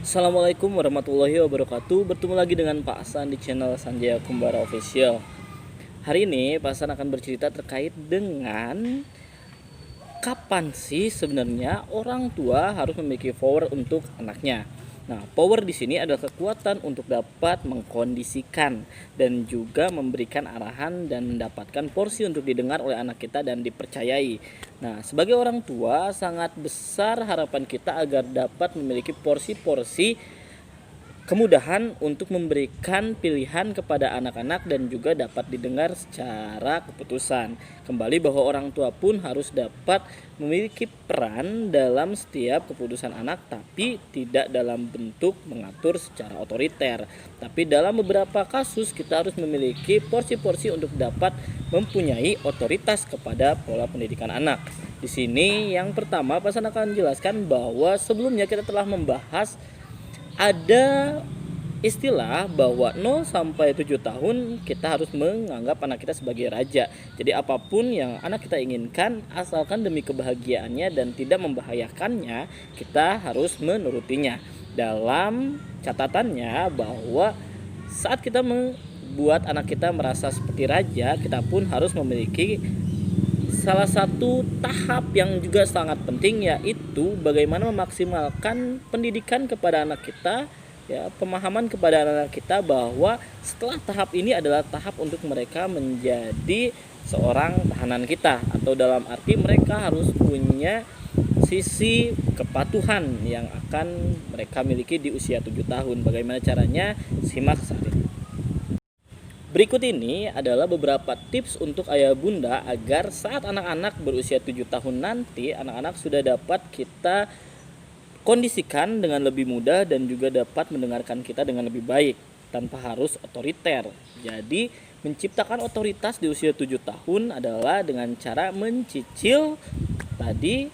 Assalamualaikum warahmatullahi wabarakatuh. Bertemu lagi dengan Pak Hasan di channel Sanjaya Kumbara Official. Hari ini Pak Hasan akan bercerita terkait dengan kapan sih sebenarnya orang tua harus memiliki power untuk anaknya. Nah, power di sini adalah kekuatan untuk dapat mengkondisikan dan juga memberikan arahan dan mendapatkan porsi untuk didengar oleh anak kita dan dipercayai. Nah, sebagai orang tua sangat besar harapan kita agar dapat memiliki porsi-porsi kemudahan untuk memberikan pilihan kepada anak-anak dan juga dapat didengar secara keputusan. Kembali bahwa orang tua pun harus dapat memiliki peran dalam setiap keputusan anak, tapi tidak dalam bentuk mengatur secara otoriter. Tapi dalam beberapa kasus kita harus memiliki porsi-porsi untuk dapat mempunyai otoritas kepada pola pendidikan anak. Di sini yang pertama Pasan akan jelaskan bahwa sebelumnya kita telah membahas ada istilah bahwa 0 sampai 7 tahun kita harus menganggap anak kita sebagai raja. Jadi apapun yang anak kita inginkan asalkan demi kebahagiaannya dan tidak membahayakannya, kita harus menurutinya. Dalam catatannya bahwa saat kita membuat anak kita merasa seperti raja, kita pun harus memiliki salah satu tahap yang juga sangat penting, yaitu bagaimana memaksimalkan pendidikan kepada anak kita, pemahaman kepada anak kita bahwa setelah tahap ini adalah tahap untuk mereka menjadi seorang tahanan kita, atau dalam arti mereka harus punya sisi kepatuhan yang akan mereka miliki di usia 7 tahun. Bagaimana caranya? Simak saat ini. Berikut ini adalah beberapa tips untuk ayah bunda agar saat anak-anak berusia 7 tahun nanti, anak-anak sudah dapat kita kondisikan dengan lebih mudah dan juga dapat mendengarkan kita dengan lebih baik tanpa harus otoriter. Jadi menciptakan otoritas di usia 7 tahun adalah dengan cara mencicil tadi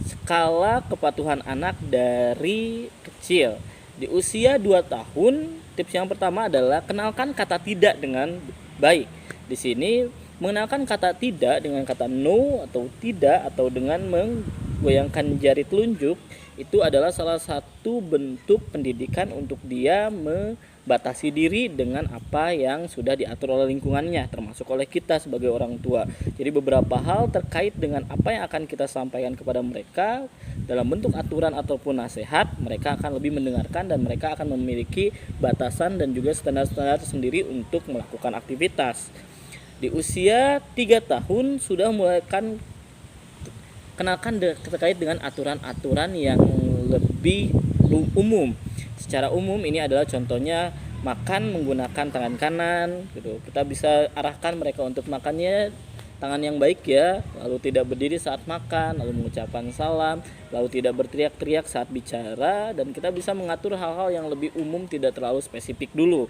skala kepatuhan anak dari kecil. Di usia 2 tahun, tips yang pertama adalah kenalkan kata tidak dengan baik. Di sini mengenalkan kata tidak dengan kata no atau tidak, atau dengan menggoyangkan jari telunjuk, itu adalah salah satu bentuk pendidikan untuk dia membatasi diri dengan apa yang sudah diatur oleh lingkungannya, termasuk oleh kita sebagai orang tua. Jadi beberapa hal terkait dengan apa yang akan kita sampaikan kepada mereka dalam bentuk aturan ataupun nasihat, mereka akan lebih mendengarkan dan mereka akan memiliki batasan dan juga standar-standar sendiri untuk melakukan aktivitas. Di usia 3 tahun sudah mulai kenalkan terkait dengan aturan-aturan yang lebih umum. Secara umum ini adalah contohnya makan menggunakan tangan kanan gitu. Kita bisa arahkan mereka untuk makannya tangan yang baik lalu tidak berdiri saat makan, lalu mengucapkan salam, lalu tidak berteriak-teriak saat bicara, dan kita bisa mengatur hal-hal yang lebih umum, tidak terlalu spesifik dulu.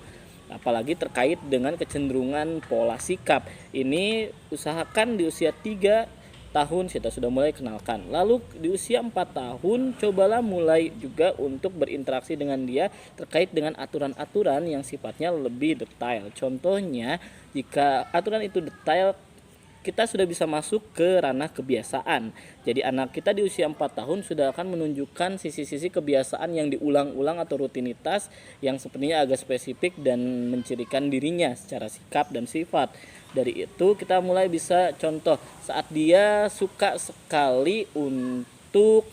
Apalagi terkait dengan kecenderungan pola sikap. Ini usahakan di usia 3 tahun kita sudah mulai kenalkan. Lalu di usia 4 tahun cobalah mulai juga untuk berinteraksi dengan dia terkait dengan aturan-aturan yang sifatnya lebih detail. Contohnya, jika aturan itu detail, kita sudah bisa masuk ke ranah kebiasaan. Jadi anak kita di usia 4 tahun sudah akan menunjukkan sisi-sisi kebiasaan yang diulang-ulang atau rutinitas yang sepertinya agak spesifik dan mencirikan dirinya secara sikap dan sifat. Dari itu kita mulai bisa contoh saat dia suka sekali untuk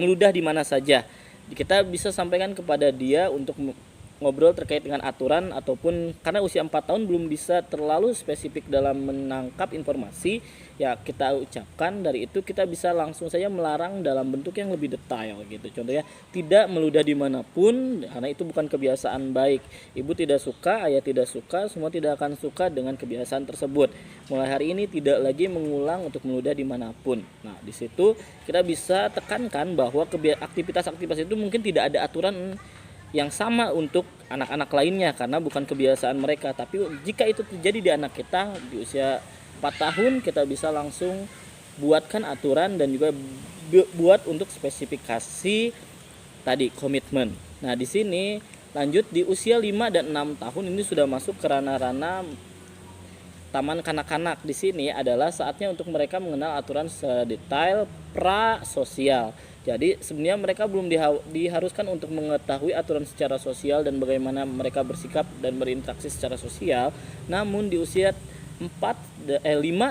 meludah di mana saja. Kita bisa sampaikan kepada dia untuk ngobrol terkait dengan aturan, ataupun karena usia 4 tahun belum bisa terlalu spesifik dalam menangkap informasi, kita ucapkan. Dari itu kita bisa langsung saja melarang dalam bentuk yang lebih detail gitu. Contohnya tidak meludah dimanapun, karena itu bukan kebiasaan baik. Ibu tidak suka, ayah tidak suka, semua tidak akan suka dengan kebiasaan tersebut. Mulai hari ini tidak lagi mengulang untuk meludah dimanapun. Nah, di situ kita bisa tekankan bahwa aktivitas-aktivitas itu mungkin tidak ada aturan yang sama untuk anak-anak lainnya karena bukan kebiasaan mereka. Tapi jika itu terjadi di anak kita di usia 4 tahun, kita bisa langsung buatkan aturan dan juga buat untuk spesifikasi tadi komitmen. Nah, di sini lanjut di usia 5 dan 6 tahun ini sudah masuk ke ranah-ranah taman kanak-kanak. Di sini adalah saatnya untuk mereka mengenal aturan sedetail pra-sosial. Jadi sebenarnya mereka belum diharuskan untuk mengetahui aturan secara sosial dan bagaimana mereka bersikap dan berinteraksi secara sosial. Namun di usia 5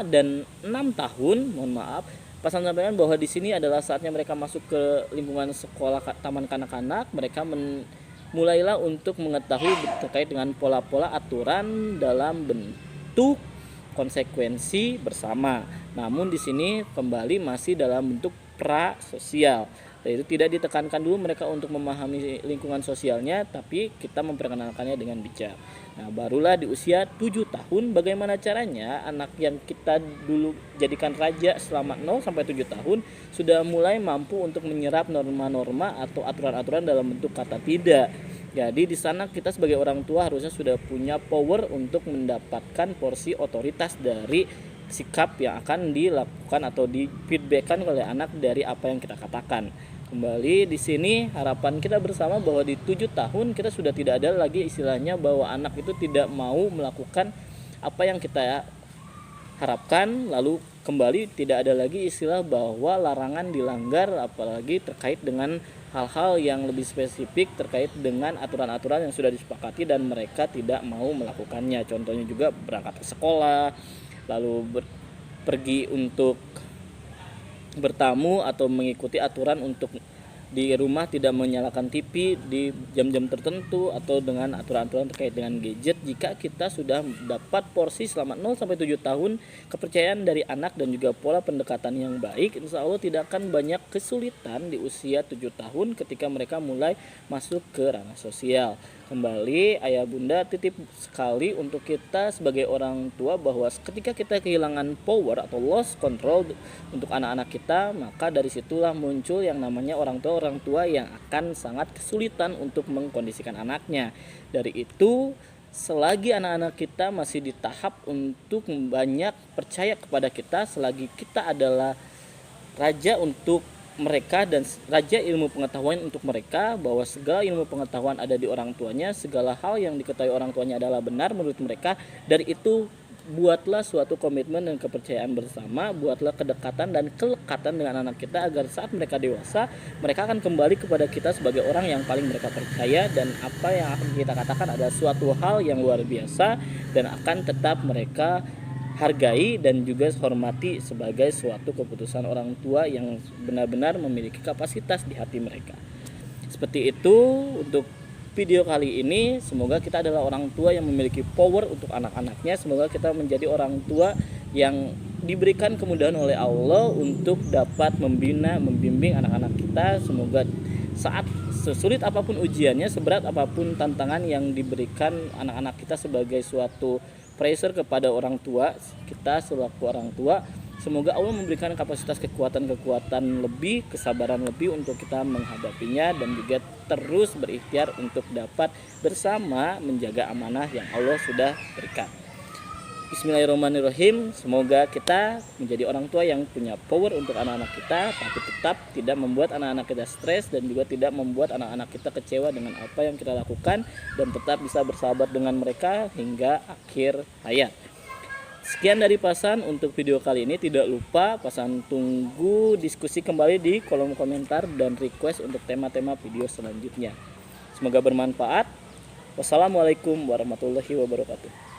dan 6 tahun, mohon maaf, Pasan sampaikan bahwa di sini adalah saatnya mereka masuk ke lingkungan sekolah taman kanak-kanak. Mereka mulailah untuk mengetahui terkait dengan pola-pola aturan dalam bentuk konsekuensi bersama. Namun di sini kembali masih dalam bentuk pra-sosial, yaitu tidak ditekankan dulu mereka untuk memahami lingkungan sosialnya, tapi kita memperkenalkannya dengan bijak. Nah, barulah di usia 7 tahun bagaimana caranya anak yang kita dulu jadikan raja selama 0 sampai 7 tahun sudah mulai mampu untuk menyerap norma-norma atau aturan-aturan dalam bentuk kata tidak. Jadi di sana kita sebagai orang tua harusnya sudah punya power untuk mendapatkan porsi otoritas dari sikap yang akan dilakukan atau di-feedbackkan oleh anak dari apa yang kita katakan. Kembali di sini harapan kita bersama bahwa di 7 tahun kita sudah tidak ada lagi istilahnya bahwa anak itu tidak mau melakukan apa yang kita harapkan, lalu kembali tidak ada lagi istilah bahwa larangan dilanggar, apalagi terkait dengan hal-hal yang lebih spesifik terkait dengan aturan-aturan yang sudah disepakati dan mereka tidak mau melakukannya. Contohnya juga berangkat ke sekolah, lalu pergi untuk bertamu atau mengikuti aturan untuk di rumah tidak menyalakan TV di jam-jam tertentu, atau dengan aturan-aturan terkait dengan gadget. Jika kita sudah dapat porsi selama 0 sampai 7 tahun kepercayaan dari anak dan juga pola pendekatan yang baik, insya Allah tidak akan banyak kesulitan di usia 7 tahun ketika mereka mulai masuk ke ranah sosial. Kembali ayah bunda titip sekali untuk kita sebagai orang tua bahwa ketika kita kehilangan power atau lost control untuk anak-anak kita, maka dari situlah muncul yang namanya orang tua yang akan sangat kesulitan untuk mengkondisikan anaknya. Dari itu, selagi anak-anak kita masih di tahap untuk banyak percaya kepada kita, selagi kita adalah raja untuk mereka dan raja ilmu pengetahuan untuk mereka, bahwa segala ilmu pengetahuan ada di orang tuanya, segala hal yang diketahui orang tuanya adalah benar menurut mereka. Dari itu buatlah suatu komitmen dan kepercayaan bersama, buatlah kedekatan dan kelekatan dengan anak kita agar saat mereka dewasa mereka akan kembali kepada kita sebagai orang yang paling mereka percaya, dan apa yang akan kita katakan adalah suatu hal yang luar biasa dan akan tetap mereka hargai dan juga hormati sebagai suatu keputusan orang tua yang benar-benar memiliki kapasitas di hati mereka. Seperti itu untuk video kali ini. Semoga kita adalah orang tua yang memiliki power untuk anak-anaknya. Semoga kita menjadi orang tua yang diberikan kemudahan oleh Allah untuk dapat membina, membimbing anak-anak kita. Semoga saat sesulit apapun ujiannya, seberat apapun tantangan yang diberikan anak-anak kita sebagai suatu pressure kepada orang tua, kita selaku orang tua, semoga Allah memberikan kapasitas kekuatan lebih, kesabaran lebih untuk kita menghadapinya, dan juga terus berikhtiar untuk dapat bersama menjaga amanah yang Allah sudah berikan. Bismillahirrahmanirrahim. Semoga kita menjadi orang tua yang punya power untuk anak-anak kita, tapi tetap tidak membuat anak-anak kita stres dan juga tidak membuat anak-anak kita kecewa dengan apa yang kita lakukan, dan tetap bisa bersahabat dengan mereka hingga akhir hayat. Sekian dari Pasan untuk video kali ini. Tidak lupa Pasan tunggu diskusi kembali di kolom komentar dan request untuk tema-tema video selanjutnya. Semoga bermanfaat. Wassalamualaikum warahmatullahi wabarakatuh.